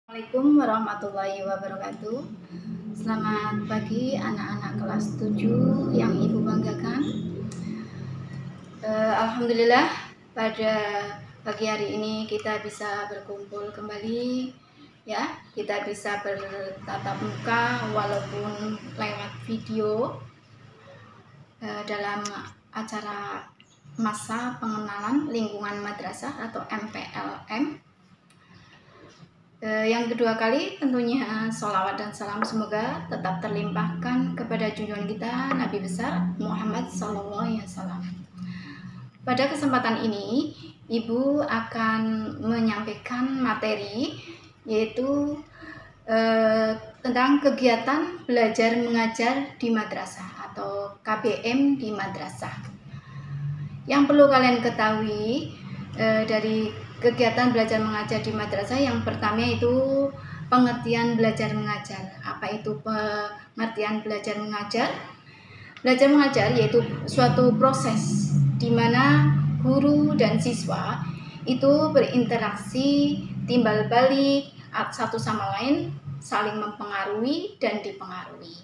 Assalamualaikum warahmatullahi wabarakatuh. Selamat pagi anak-anak kelas 7 yang Ibu banggakan. Alhamdulillah pada pagi hari ini kita bisa berkumpul kembali ya. Kita bisa bertatap muka walaupun lewat video dalam acara masa pengenalan lingkungan madrasah atau MPLM. Yang kedua kali tentunya sholawat dan salam semoga tetap terlimpahkan kepada junjungan kita Nabi besar Muhammad SAW. Pada kesempatan ini Ibu akan menyampaikan materi yaitu tentang kegiatan belajar mengajar di madrasah atau KBM di madrasah. Yang perlu kalian ketahui dari kegiatan belajar mengajar di madrasah, yang pertama itu pengertian belajar mengajar. Apa itu pengertian belajar mengajar? Belajar mengajar yaitu suatu proses di mana guru dan siswa itu berinteraksi, timbal balik satu sama lain, saling mempengaruhi dan dipengaruhi.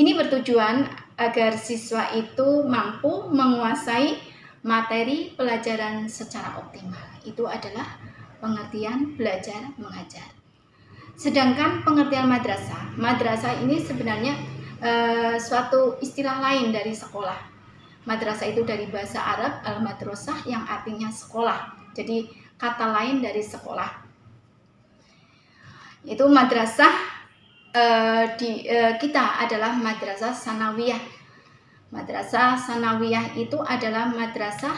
Ini bertujuan agar siswa itu mampu menguasai materi pelajaran secara optimal. Itu adalah pengertian belajar mengajar. Sedangkan pengertian madrasah ini sebenarnya suatu istilah lain dari sekolah. Madrasah itu dari bahasa Arab al-madrasah yang artinya sekolah. Jadi kata lain dari sekolah. Itu madrasah kita adalah madrasah sanawiyah. Madrasah sanawiyah itu adalah madrasah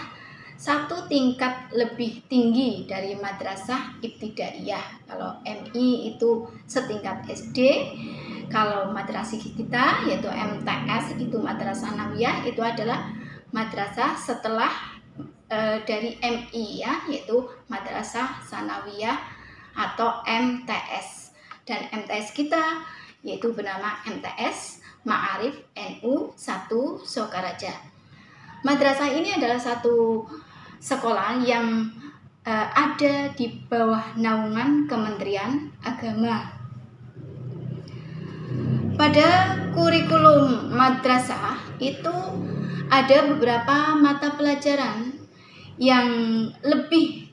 satu tingkat lebih tinggi dari madrasah ibtidaiyah. Kalau MI itu setingkat SD, kalau madrasah kita yaitu MTS itu madrasah sanawiyah itu adalah madrasah setelah dari MI ya, yaitu madrasah sanawiyah atau MTS. Dan MTS kita yaitu bernama MTS Ma'arif NU 1 Sokaraja. Madrasah ini adalah satu sekolah yang ada di bawah naungan Kementerian Agama. Pada kurikulum madrasah itu ada beberapa mata pelajaran yang lebih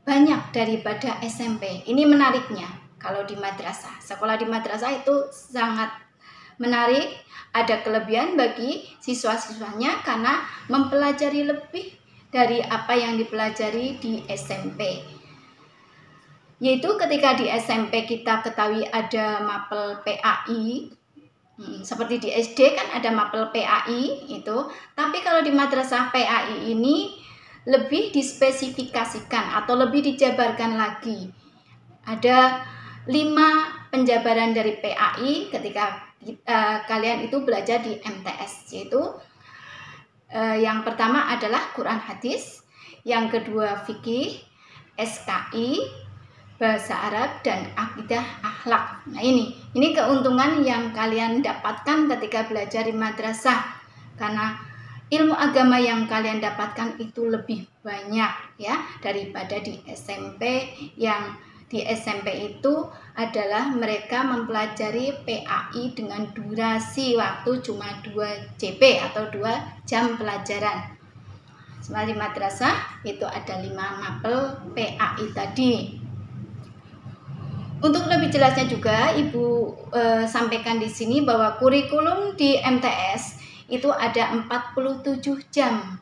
banyak daripada SMP. Ini menariknya kalau di madrasah. Sekolah di madrasah itu sangat menarik, ada kelebihan bagi siswa-siswanya karena mempelajari lebih dari apa yang dipelajari di SMP. Yaitu ketika di SMP kita ketahui ada mapel PAI, seperti di SD kan ada mapel PAI itu, tapi kalau di madrasah PAI ini lebih dispesifikasikan atau lebih dijabarkan lagi. Ada 5 penjabaran dari PAI ketika kalian itu belajar di MTS, yaitu yang pertama adalah Quran hadis, yang kedua fikih, SKI, bahasa Arab, dan akidah akhlak. Nah ini keuntungan yang kalian dapatkan ketika belajar di madrasah, karena ilmu agama yang kalian dapatkan itu lebih banyak ya daripada di SMP. Yang di SMP itu adalah mereka mempelajari PAI dengan durasi waktu cuma 2 JP atau 2 jam pelajaran. Sementara di madrasah itu ada 5 mapel PAI tadi. Untuk lebih jelasnya juga Ibu sampaikan di sini bahwa kurikulum di MTS itu ada 47 jam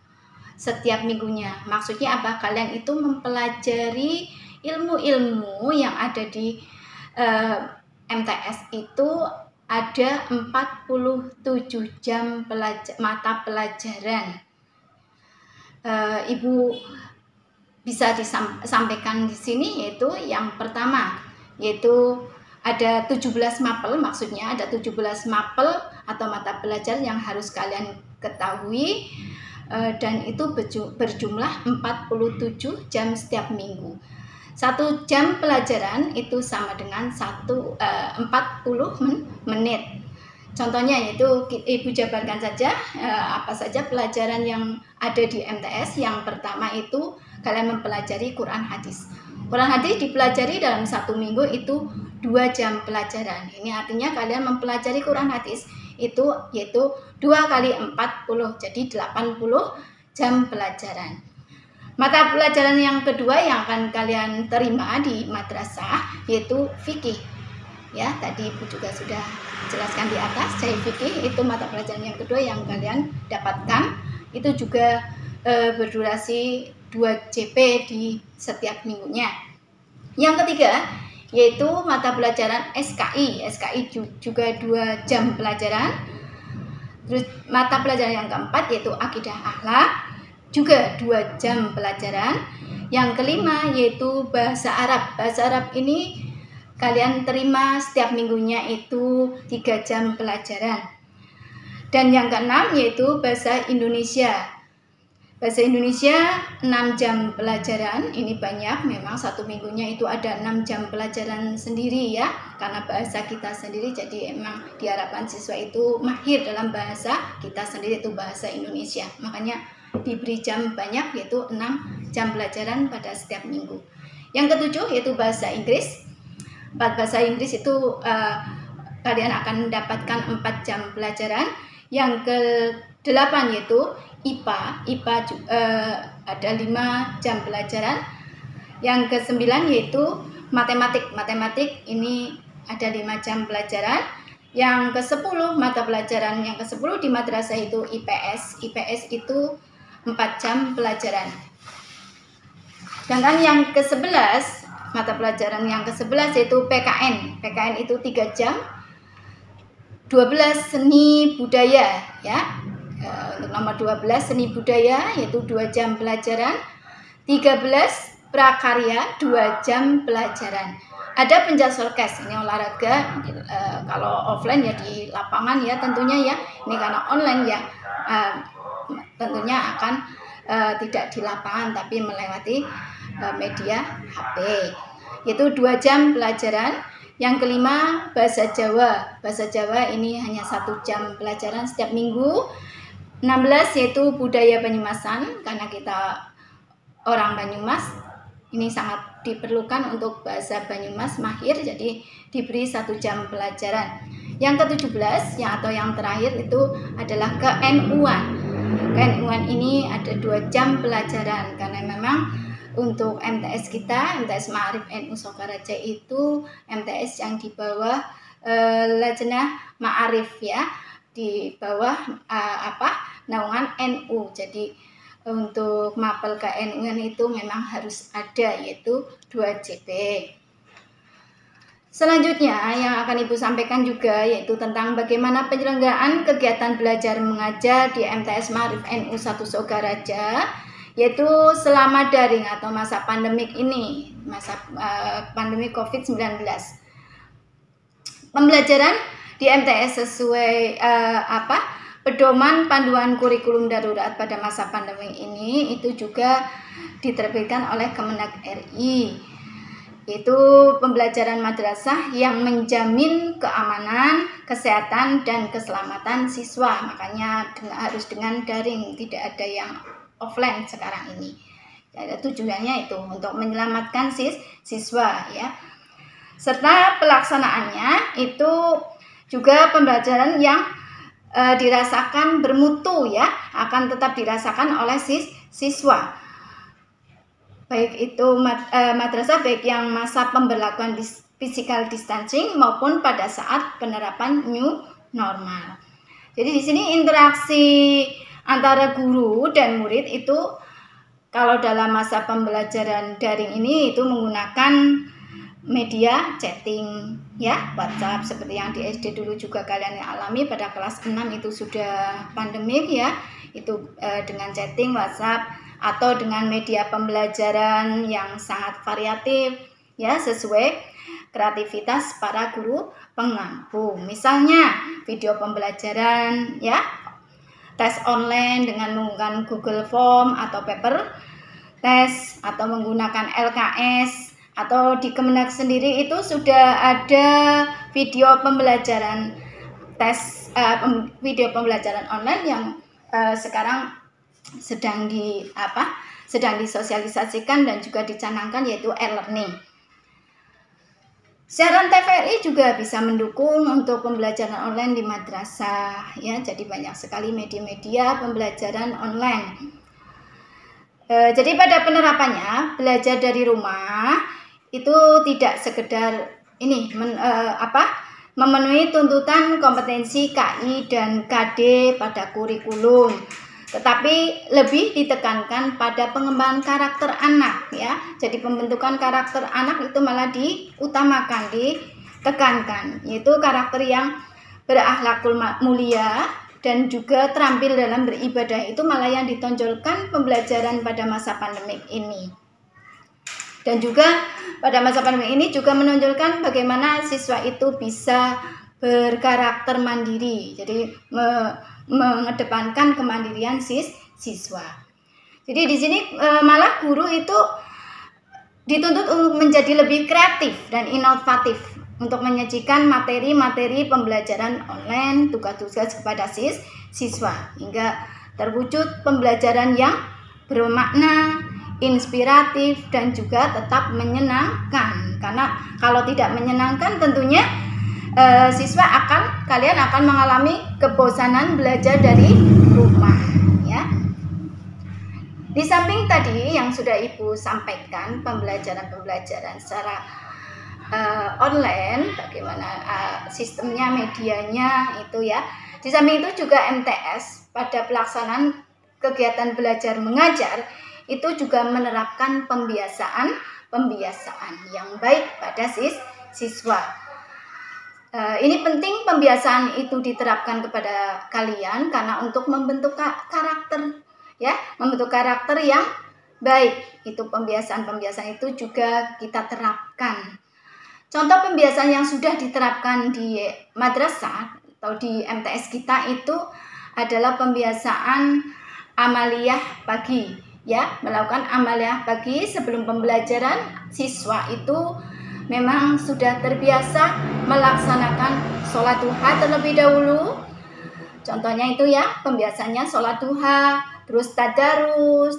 setiap minggunya. Maksudnya apa? Kalian itu mempelajari ilmu-ilmu yang ada di MTS itu ada 47 jam mata pelajaran. Ibu bisa disampaikan di sini yaitu yang pertama yaitu ada 17 mapel, maksudnya ada 17 mapel atau mata pelajaran yang harus kalian ketahui, dan itu berjumlah 47 jam setiap minggu. 1 jam pelajaran itu sama dengan 40 menit. Contohnya yaitu Ibu jabarkan saja apa saja pelajaran yang ada di MTS. Yang pertama itu kalian mempelajari Quran hadis. Quran hadis dipelajari dalam 1 minggu itu 2 jam pelajaran. Ini artinya kalian mempelajari Quran hadis itu yaitu 2 kali 40, jadi 80 jam pelajaran. Mata pelajaran yang kedua yang akan kalian terima di madrasah yaitu fikih. Ya, tadi Ibu juga sudah jelaskan di atas, Syai fikih itu mata pelajaran yang kedua yang kalian dapatkan. Itu juga berdurasi 2 JP di setiap minggunya. Yang ketiga yaitu mata pelajaran SKI. SKI juga 2 jam pelajaran. Terus mata pelajaran yang keempat yaitu akidah akhlak, juga 2 jam pelajaran. Yang kelima yaitu bahasa Arab. Bahasa Arab ini kalian terima setiap minggunya itu 3 jam pelajaran. Dan yang keenam yaitu bahasa Indonesia. Bahasa Indonesia 6 jam pelajaran. Ini banyak, memang 1 minggunya itu ada 6 jam pelajaran sendiri ya. Karena bahasa kita sendiri, jadi emang diharapkan siswa itu mahir dalam bahasa kita sendiri, itu bahasa Indonesia. Makanya diberi jam banyak, yaitu 6 jam pelajaran pada setiap minggu. Yang ketujuh yaitu bahasa Inggris. Bahasa Inggris itu kalian akan mendapatkan 4 jam pelajaran. Yang ke-8 yaitu IPA. IPA ada 5 jam pelajaran. Yang ke-9 yaitu matematik. Matematik ini ada 5 jam pelajaran. Yang ke-10 mata pelajaran yang ke-10 di madrasah itu IPS. IPS itu 4 jam pelajaran. Sedangkan yang ke-11 mata pelajaran yang ke-11 yaitu PKN. PKN itu 3 jam. 12 seni budaya ya. Untuk nomor 12 seni budaya yaitu 2 jam pelajaran. 13 prakarya 2 jam pelajaran. Ada pencasorkes, ini olahraga kalau offline ya di lapangan ya tentunya ya. Ini karena online ya tentunya akan tidak di lapangan tapi melewati media HP. Yaitu 2 jam pelajaran. Yang kelima bahasa Jawa. Bahasa Jawa ini hanya 1 jam pelajaran setiap minggu. 16 yaitu budaya Banyumasan, karena kita orang Banyumas ini sangat diperlukan untuk bahasa Banyumas mahir, jadi diberi 1 jam pelajaran. Yang ke-17 atau yang terakhir itu adalah ke-NU-an. Ke-NU-an ini ada 2 jam pelajaran, karena memang untuk MTS kita, MTS Ma'arif NU Sokaraja itu MTS yang di bawah Lajnah Ma'arif ya, di bawah naungan NU. Jadi untuk mapel ke NU itu memang harus ada, yaitu 2 JP. Selanjutnya yang akan Ibu sampaikan juga yaitu tentang bagaimana penyelenggaraan kegiatan belajar mengajar di MTS Ma'arif NU 1 Sokaraja, yaitu selama daring atau masa pandemik ini, masa pandemi COVID-19. Pembelajaran di MTS sesuai pedoman panduan kurikulum darurat pada masa pandemi ini itu juga diterbitkan oleh Kemenag RI. Itu pembelajaran madrasah yang menjamin keamanan, kesehatan, dan keselamatan siswa. Makanya harus dengan daring, tidak ada yang offline sekarang ini. Jadi tujuannya itu untuk menyelamatkan siswa ya. Serta pelaksanaannya itu juga pembelajaran yang dirasakan bermutu ya, akan tetap dirasakan oleh siswa. Baik itu madrasah baik yang masa pemberlakuan physical distancing maupun pada saat penerapan new normal. Jadi di sini interaksi antara guru dan murid itu kalau dalam masa pembelajaran daring ini itu menggunakan media chatting ya, WhatsApp seperti yang di SD dulu juga kalian alami pada kelas 6 itu sudah pandemik ya, itu dengan chatting WhatsApp atau dengan media pembelajaran yang sangat variatif ya, sesuai kreativitas para guru pengampu. Misalnya video pembelajaran ya, tes online dengan menggunakan Google Form atau paper test atau menggunakan LKS, atau di Kemenag sendiri itu sudah ada video pembelajaran video pembelajaran online yang sekarang sedang disosialisasikan dan juga dicanangkan, yaitu e-learning. Siaran TVRI juga bisa mendukung untuk pembelajaran online di madrasah ya. Jadi banyak sekali media-media pembelajaran online. Jadi pada penerapannya belajar dari rumah itu tidak sekedar memenuhi tuntutan kompetensi KI dan KD pada kurikulum, tetapi lebih ditekankan pada pengembangan karakter anak ya. Jadi pembentukan karakter anak itu malah diutamakan, ditekankan, yaitu karakter yang berakhlakul mulia dan juga terampil dalam beribadah, itu malah yang ditonjolkan pembelajaran pada masa pandemik ini. Dan juga pada masa pandemi ini juga menonjolkan bagaimana siswa itu bisa berkarakter mandiri. Jadi mengedepankan kemandirian siswa. Jadi di sini malah guru itu dituntut untuk menjadi lebih kreatif dan inovatif untuk menyajikan materi-materi pembelajaran online, tugas-tugas kepada siswa hingga terwujud pembelajaran yang bermakna, inspiratif, dan juga tetap menyenangkan. Karena kalau tidak menyenangkan tentunya kalian akan mengalami kebosanan belajar dari rumah ya. Di samping tadi yang sudah Ibu sampaikan, pembelajaran secara online, bagaimana sistemnya, medianya itu ya. Di samping itu juga MTS pada pelaksanaan kegiatan belajar mengajar itu juga menerapkan pembiasaan yang baik pada siswa. Ini penting pembiasaan itu diterapkan kepada kalian karena untuk membentuk karakter ya, membentuk karakter yang baik. Itu pembiasaan itu juga kita terapkan. Contoh pembiasaan yang sudah diterapkan di madrasah atau di MTS kita itu adalah pembiasaan amaliyah pagi ya, melakukan amaliyah pagi sebelum pembelajaran. Siswa itu memang sudah terbiasa melaksanakan sholat duha terlebih dahulu. Contohnya itu ya, pembiasaannya sholat duha, terus tadarus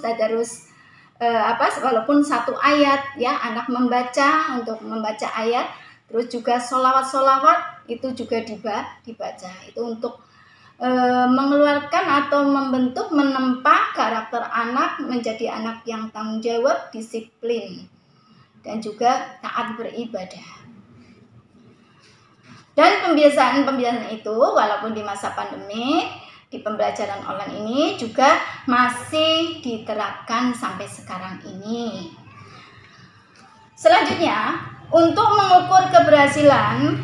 walaupun satu ayat ya, anak untuk membaca ayat, terus juga sholawat itu juga dibaca. Itu untuk mengeluarkan atau menempa karakter anak menjadi anak yang tanggung jawab, disiplin, dan juga taat beribadah. Dan pembiasaan itu walaupun di masa pandemi, di pembelajaran online ini juga masih diterapkan sampai sekarang ini. Selanjutnya, untuk mengukur keberhasilan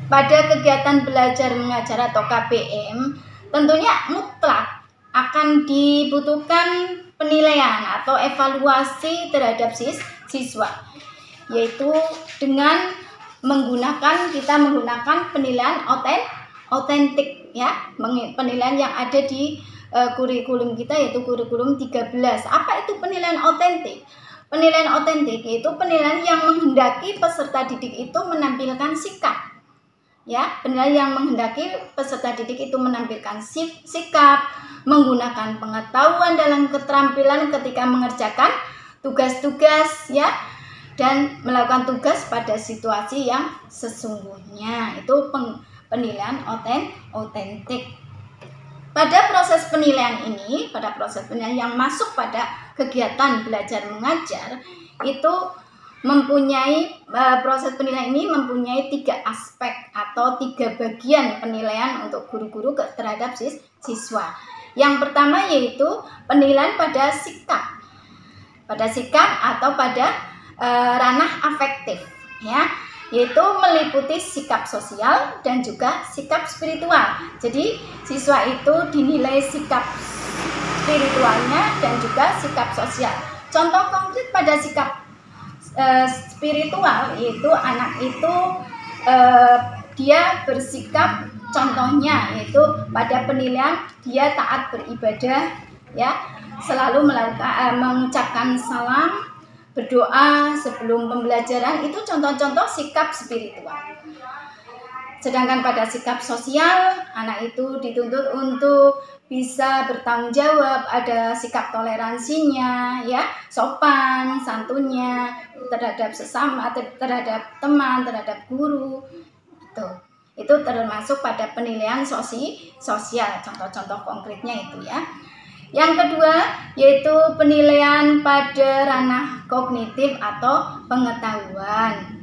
pada kegiatan belajar mengajar atau KBM, tentunya mutlak akan dibutuhkan penilaian atau evaluasi terhadap siswa, yaitu dengan kita menggunakan penilaian otentik ya, penilaian yang ada di kurikulum kita, yaitu kurikulum 13. Apa itu penilaian otentik? Penilaian otentik yaitu penilaian yang menghendaki peserta didik itu menampilkan sikap ya, penilaian yang menghendaki peserta didik itu menampilkan sikap, menggunakan pengetahuan dalam keterampilan ketika mengerjakan tugas-tugas ya, dan melakukan tugas pada situasi yang sesungguhnya. Itu penilaian otentik. Pada proses penilaian yang masuk pada kegiatan belajar mengajar itu proses penilaian ini mempunyai 3 aspek atau 3 bagian penilaian untuk guru-guru terhadap siswa. Yang pertama yaitu penilaian pada sikap atau pada ranah afektif ya, yaitu meliputi sikap sosial dan juga sikap spiritual. Jadi siswa itu dinilai sikap spiritualnya dan juga sikap sosial. Contoh konkret pada sikap spiritual yaitu anak itu dia bersikap, contohnya yaitu pada penilaian dia taat beribadah ya, selalu mengucapkan salam, berdoa sebelum pembelajaran. Itu contoh-contoh sikap spiritual. Sedangkan pada sikap sosial, anak itu dituntut untuk bisa bertanggung jawab, ada sikap toleransinya, ya, sopan, santunnya terhadap sesama, terhadap teman, terhadap guru. Itu termasuk pada penilaian sosial. Contoh-contoh konkretnya itu ya. Yang kedua yaitu penilaian pada ranah kognitif atau pengetahuan.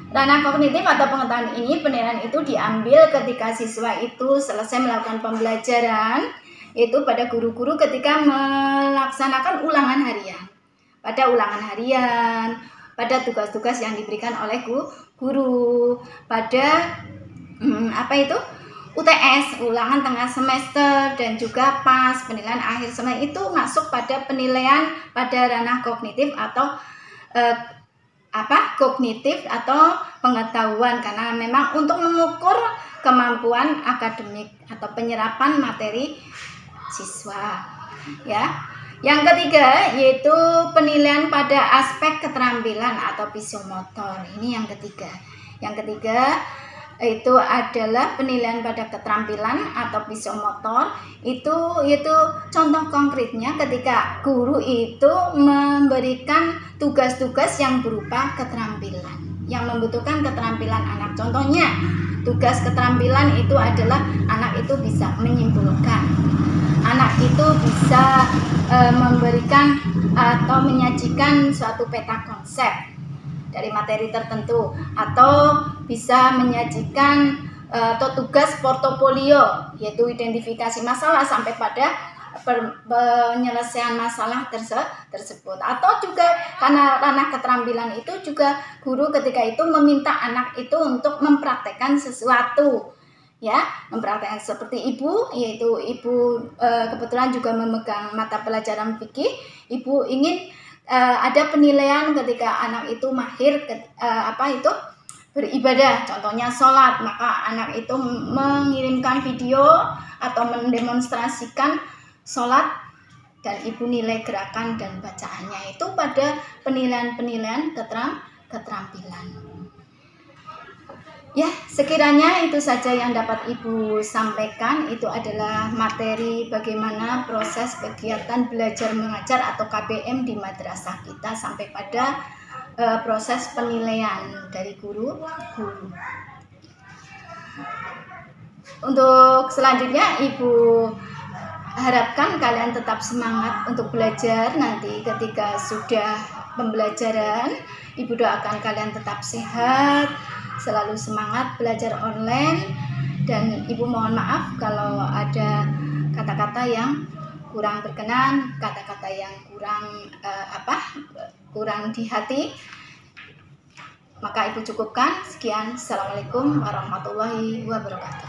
Ranah kognitif atau pengetahuan ini penilaian itu diambil ketika siswa itu selesai melakukan pembelajaran, yaitu pada guru-guru ketika melaksanakan ulangan harian. Pada ulangan harian, pada tugas-tugas yang diberikan oleh guru, pada UTS, ulangan tengah semester, dan juga pas penilaian akhir semester itu masuk pada penilaian pada ranah kognitif atau kognitif atau pengetahuan, karena memang untuk mengukur kemampuan akademik atau penyerapan materi siswa ya. Yang ketiga yaitu penilaian pada aspek keterampilan atau psikomotor. Ini yang ketiga. Yang ketiga itu adalah penilaian pada keterampilan atau psikomotor. Itu contoh konkretnya ketika guru itu memberikan tugas-tugas yang berupa keterampilan, yang membutuhkan keterampilan anak. Contohnya tugas keterampilan itu adalah anak itu bisa menyimpulkan, anak itu bisa memberikan atau menyajikan suatu peta konsep dari materi tertentu, atau bisa menyajikan atau tugas portofolio, yaitu identifikasi masalah sampai pada penyelesaian masalah tersebut. Atau juga karena ranah keterampilan itu juga guru ketika itu meminta anak itu untuk mempraktekkan sesuatu, ya, mempraktekkan seperti ibu, yaitu ibu kebetulan juga memegang mata pelajaran fikih. Ibu ingin ada penilaian ketika anak itu mahir beribadah, contohnya sholat, maka anak itu mengirimkan video atau mendemonstrasikan sholat dan ibu nilai gerakan dan bacaannya itu pada penilaian keterampilan. Ya, sekiranya itu saja yang dapat Ibu sampaikan. Itu adalah materi bagaimana proses kegiatan belajar mengajar atau KBM di madrasah kita sampai pada proses penilaian dari guru. Untuk selanjutnya Ibu harapkan kalian tetap semangat untuk belajar. Nanti ketika sudah pembelajaran, Ibu doakan kalian tetap sehat, selalu semangat belajar online, dan Ibu mohon maaf kalau ada kata-kata yang kurang berkenan, kata-kata yang kurang di hati, maka Ibu cukupkan. Sekian, Assalamualaikum warahmatullahi wabarakatuh.